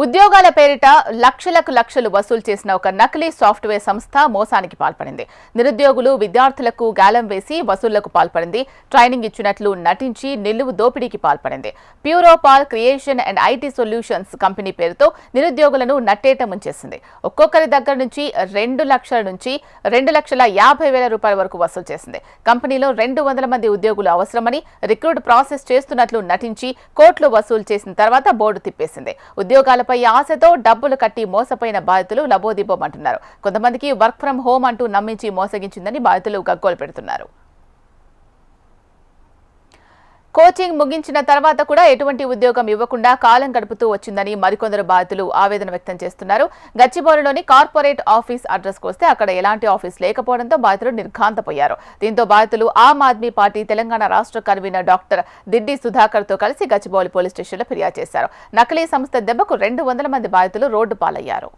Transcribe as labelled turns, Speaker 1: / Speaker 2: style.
Speaker 1: ఉద్యోగాల పేరిట లక్షలకు లక్షలు వసూలు చేసిన ఒక నకిలీ సాఫ్ట్వేర్ సంస్థ మోసానికి పాల్పడింది. నిరుద్యోగులు విద్యార్థులకు గాలం వేసి వసూళ్లకు పాల్పడింది. ట్రైనింగ్ ఇచ్చినట్లు నటించి నిలువు దోపిడీకి పాల్పడింది. ప్యూరోపాల్ creation and IT solutions company పేరుతో నిరుద్యోగులను నట్టేట ముంచేసింది. ఒక్కొక్కరి దగ్గర నుంచి 2 లక్షల నుంచి 2,50,000 రూపాయల వరకు వసూలు చేసింది. కంపెనీలో 200 మంది ఉద్యోగులు అవసరమని రిక్రూట్ ప్రాసెస్ చేస్తున్నట్లు నటించి కోట్లు వసూలు చేసిన తర్వాత బోర్డు తిప్పేసింది. ఉద్యోగాలపై ఆశతో డబ్బులు కట్టి మోసపోయిన బాధితులు లబోదిబోమంటున్నారు. కొంతమందికి వర్క్ ఫ్రం హోం అంటూ నమ్మించి మోసగించిందని బాధితులు గగ్గోలు పెడుతున్నారు. కోచింగ్ ముగించిన తర్వాత కూడా ఎటువంటి ఉద్యోగం ఇవ్వకుండా కాలం గడుపుతూ వచ్చిందని మరికొందరు బాధితులు ఆవేదన వ్యక్తం చేస్తున్నారు. గచ్చిబౌలిలోని కార్పొరేట్ ఆఫీస్ అడ్రస్కు వస్తే అక్కడ ఎలాంటి ఆఫీస్ లేకపోవడంతో బాధితులు నిర్ఘాంతపోయారు. దీంతో బాధితులు ఆమ్ ఆద్మీ పార్టీ తెలంగాణ రాష్ట్ర కన్వీనర్ డాక్టర్ దిడ్డి సుధాకర్ తో కలిసి గచ్చిబౌలి పోలీస్ స్టేషన్లో ఫిర్యాదు చేశారు. నకిలీ సంస్థ దెబ్బకు 200 మంది బాధితులు రోడ్డు పాలయ్యారు.